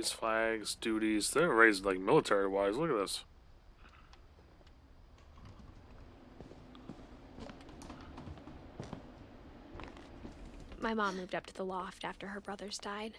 Hobbies, flags, duties. They're raised like military-wise. Look at this. My mom moved up to the loft after her brothers died.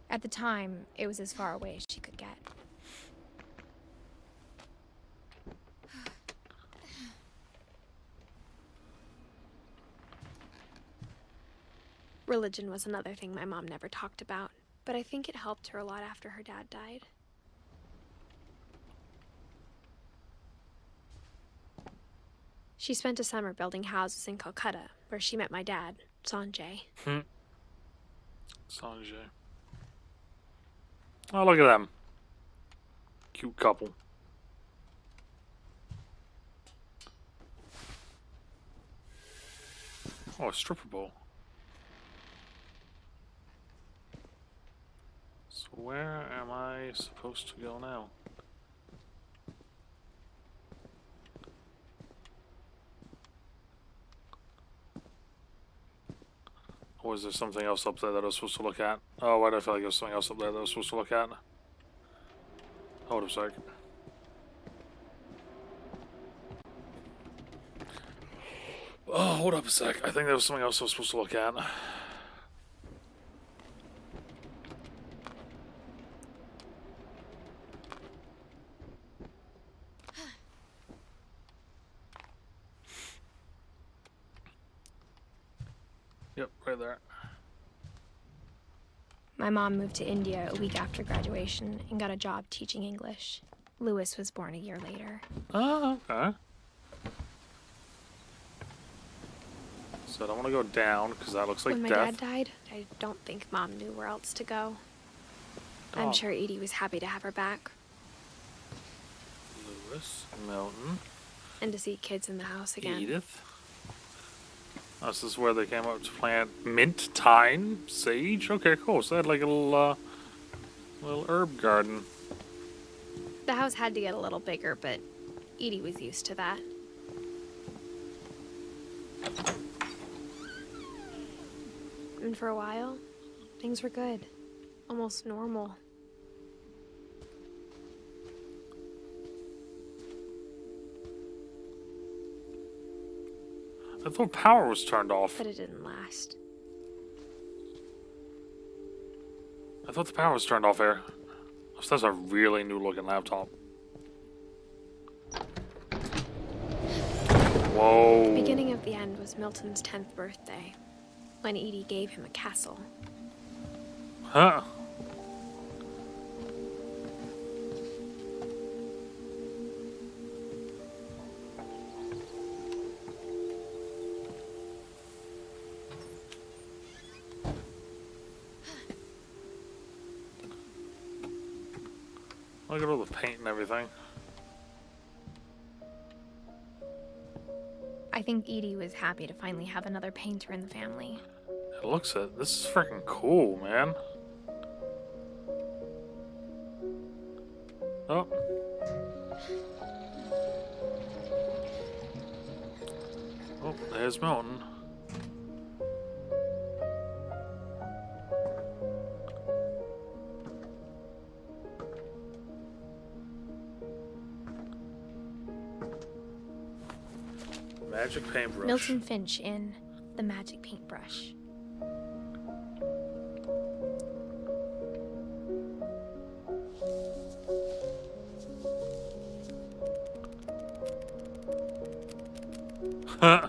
At the time, it was as far away as she could get. Religion was another thing my mom never talked about, but I think it helped her a lot after her dad died. She spent a summer building houses in Calcutta, where she met my dad, Sanjay. Sanjay. Oh, look at them. Cute couple. Oh, a stripper pole. So where am I supposed to go now? Or is there something else up there that I was supposed to look at? Oh, why do I feel like there's something else up there that I was supposed to look at? Hold up a sec. Oh, hold up a sec. I think there was something else I was supposed to look at. Yep, right there. My mom moved to India a week after graduation and got a job teaching English. Louis was born a year later. Oh, okay. So I don't want to go down because that looks like When my death. dad died, I don't think Mom knew where else to go. Oh. I'm sure Edie was happy to have her back. Louis, Milton, And to see kids in the house again. Edith. Oh, this is where they came up to plant mint, thyme, sage. Okay, cool. So they had like a little herb garden. The house had to get a little bigger, but Edie was used to that. And for a while, things were good. Almost normal. I thought power was turned off. But it didn't last. I thought the power was turned off here. So that's a really new looking laptop. Whoa. The beginning of the end was Milton's 10th birthday, when Edie gave him a castle. Huh. Look at all the paint and everything. I think Edie was happy to finally have another painter in the family. It looks it. This is freaking cool, man. Oh. Oh, there's Milton. Magic paintbrush. Milton Finch in The Magic Paintbrush. Huh.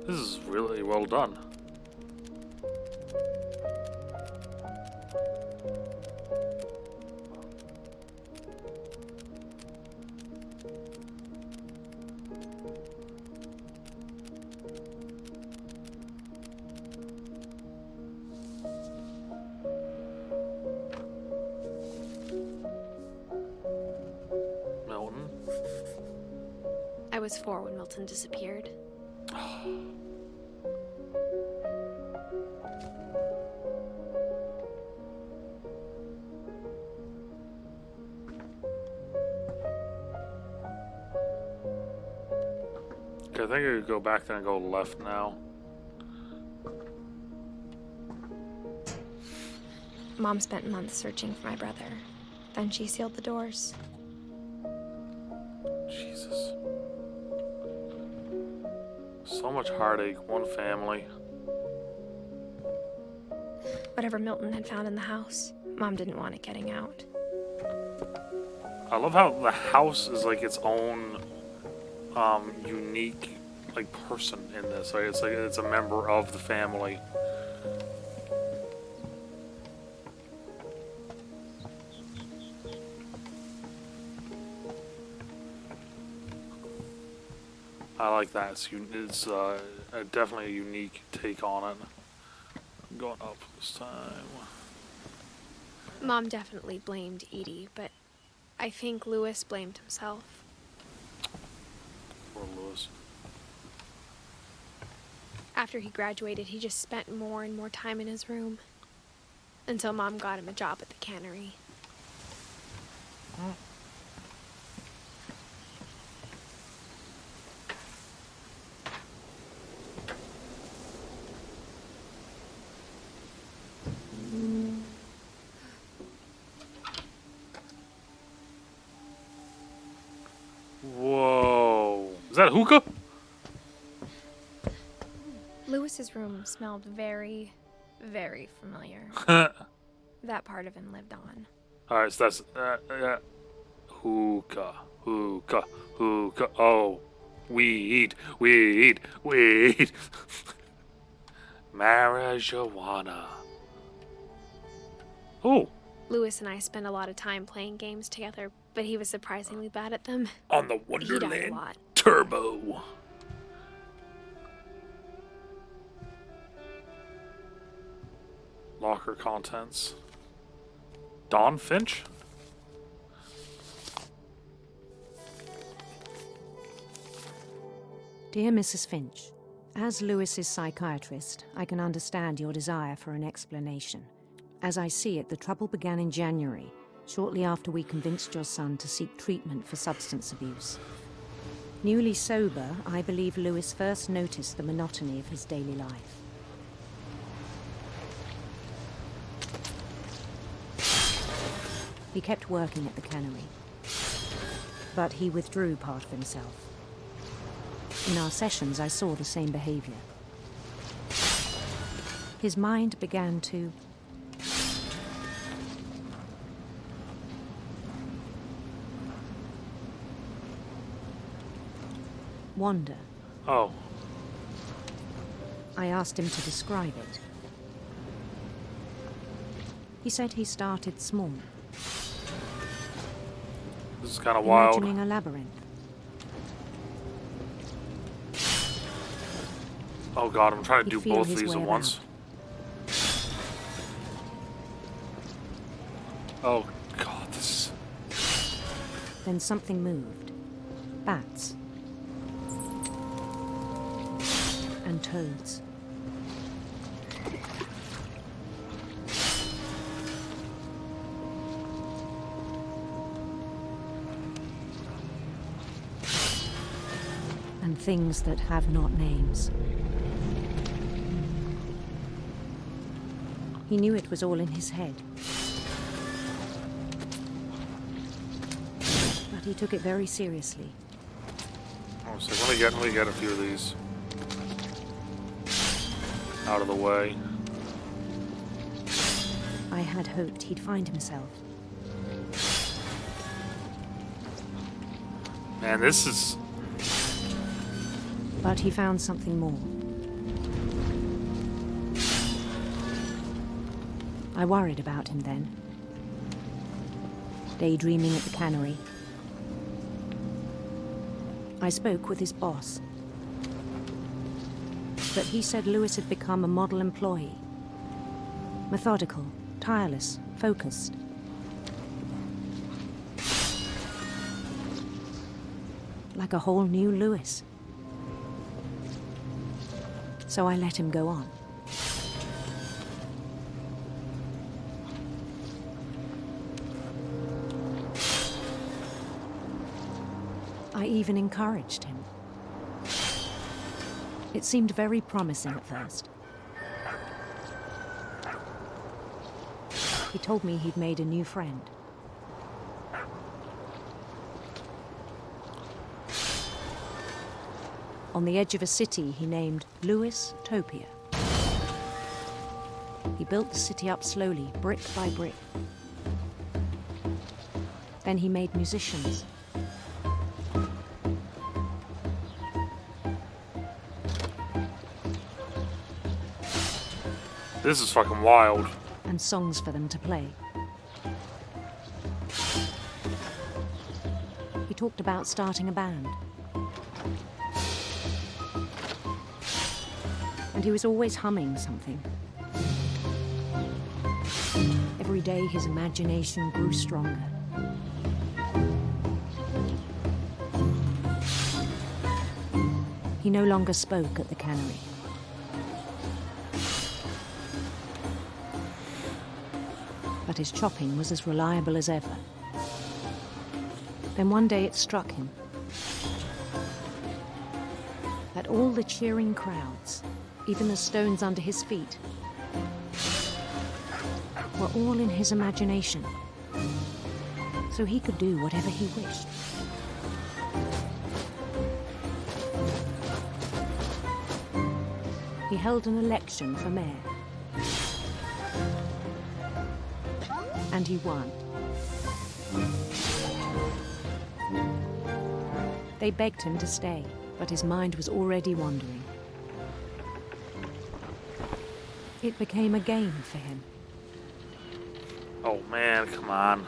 This is really well done. Milton. I was 4 when Milton disappeared. Okay, I think I could go back there and go left now. Mom spent months searching for my brother. Then she sealed the doors. Jesus. So much heartache, one family. Whatever Milton had found in the house, Mom didn't want it getting out. I love how the house is like its own unique like person in this. Right? It's like it's a member of the family. I like that. It's definitely a unique take on it. I'm going up this time. Mom definitely blamed Edie, but I think Lewis blamed himself. Poor Lewis. After he graduated, he just spent more and more time in his room. Until Mom got him a job at the cannery. Whoa. Is that hookah? Lewis's room smelled very, very familiar. That part of him lived on. Alright, so that's hookah, hookah, hookah. Oh, weed, weed, weed. Marijuana. Oh, Lewis and I spent a lot of time playing games together, but he was surprisingly bad at them. on the He died a Wonderland lot. Turbo. Locker contents. Dawn Finch? Dear Mrs. Finch, as Lewis's psychiatrist, I can understand your desire for an explanation. As I see it, the trouble began in January, shortly after we convinced your son to seek treatment for substance abuse. Newly sober, I believe Lewis first noticed the monotony of his daily life. He kept working at the cannery, but he withdrew part of himself. In our sessions, I saw the same behavior. His mind began to wander. Oh, I asked him to describe it. He said he started small, this is kind of wild. imagining a labyrinth. Oh god, I'm trying to He'd do feel both his these way at once. Oh god, this is... Then something moved. Bats. And toads. And things that have not names. He knew it was all in his head. But he took it very seriously. Oh, so let me get a few of these out of the way. I had hoped he'd find himself. Man, this is... But he found something more. I worried about him then. Daydreaming at the cannery. I spoke with his boss. But he said Lewis had become a model employee. Methodical, tireless, focused. Like a whole new Lewis. So I let him go on. I even encouraged him. It seemed very promising at first. He told me he'd made a new friend. On the edge of a city he named Lewis Topia. He built the city up slowly, brick by brick. Then he made musicians. This is fucking wild. And songs for them to play. He talked about starting a band. And he was always humming something. Every day his imagination grew stronger. He no longer spoke at the cannery. But his chopping was as reliable as ever. Then one day it struck him that all the cheering crowds, even the stones under his feet, were all in his imagination, so he could do whatever he wished. He held an election for mayor. And he won. They begged him to stay, but his mind was already wandering. It became a game for him. Oh man, come on.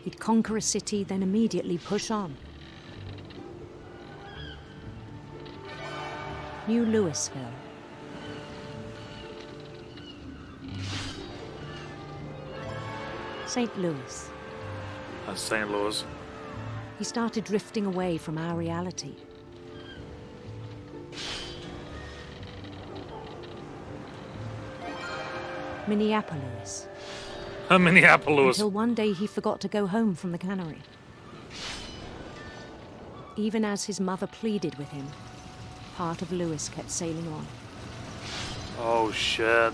He'd conquer a city, then immediately push on. New Louisville. St. Louis. That's St. Louis. He started drifting away from our reality. Minneapolis. Minneapolis. Until one day he forgot to go home from the cannery. Even as his mother pleaded with him, part of Lewis kept sailing on. Oh shit.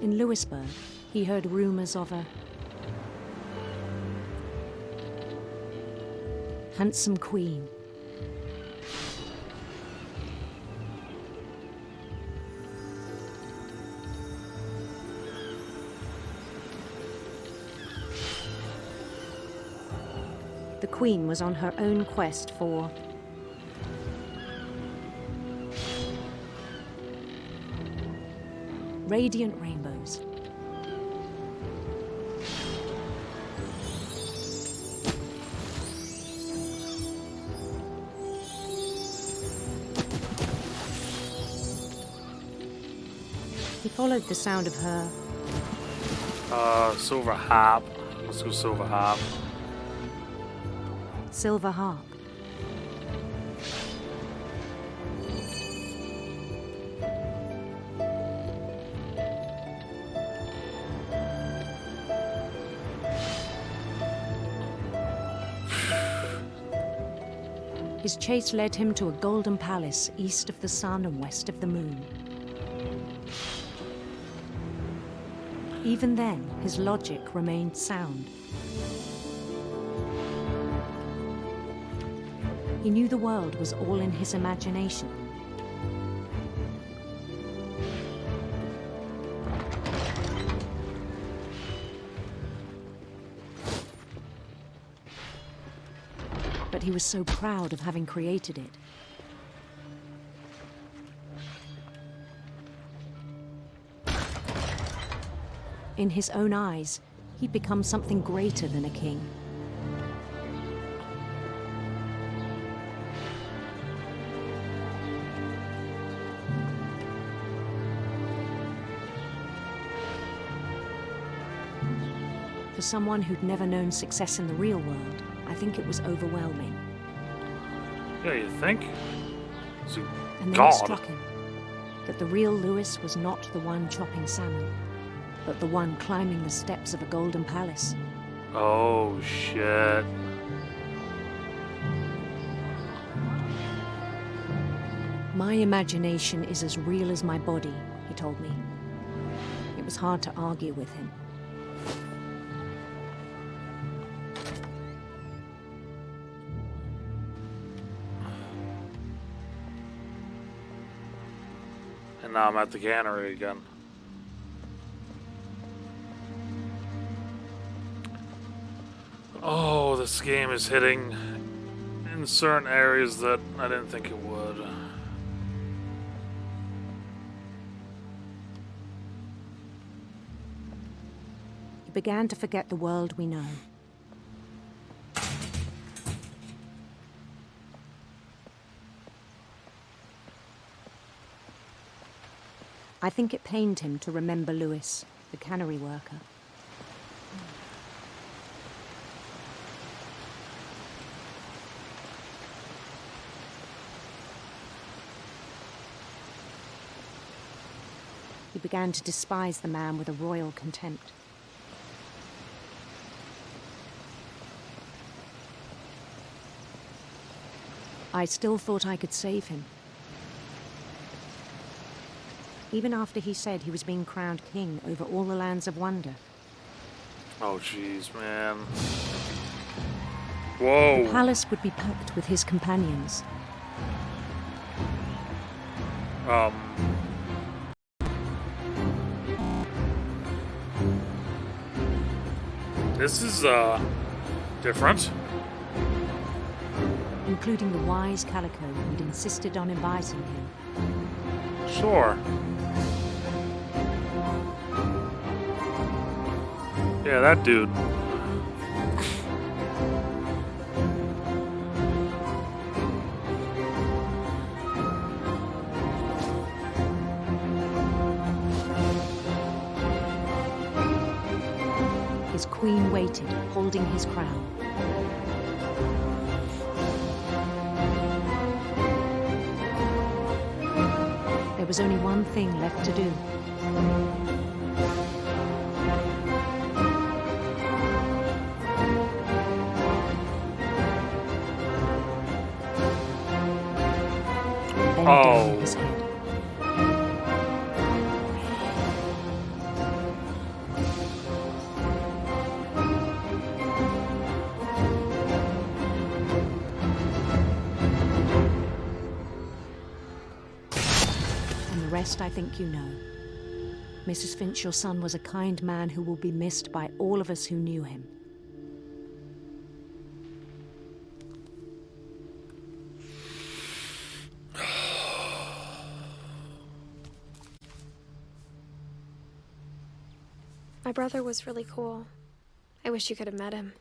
In Louisburg, he heard rumors of a handsome queen. The queen was on her own quest for radiant rainbows. He followed the sound of her Silver harp. Let's go silver harp. silver harp. His chase led him to a golden palace east of the sun and west of the moon. Even then, his logic remained sound. He knew the world was all in his imagination. But he was so proud of having created it. In his own eyes, he'd become something greater than a king. For someone who'd never known success in the real world, I think it was overwhelming. Yeah, you think? It's a And then god. it struck him. that the real Lewis was not the one chopping salmon, but the one climbing the steps of a golden palace. Oh, shit. My imagination is as real as my body, he told me. It was hard to argue with him. And now I'm at the cannery again. Oh, this game is hitting in certain areas that I didn't think it would. He began to forget the world we know. I think it pained him to remember Lewis, the cannery worker. He began to despise the man with a royal contempt. I still thought I could save him. Even after he said he was being crowned king over all the lands of wonder. Oh, jeez, man. Whoa. The palace would be packed with his companions. This is, different. Including the wise Calico who'd insisted on inviting him. Sure. Yeah, that dude. His queen waited, holding his crown. There was only one thing left to do. Bend down his head. And the rest I think you know. Mrs. Finch, your son was a kind man who will be missed by all of us who knew him. My brother was really cool. I wish you could have met him.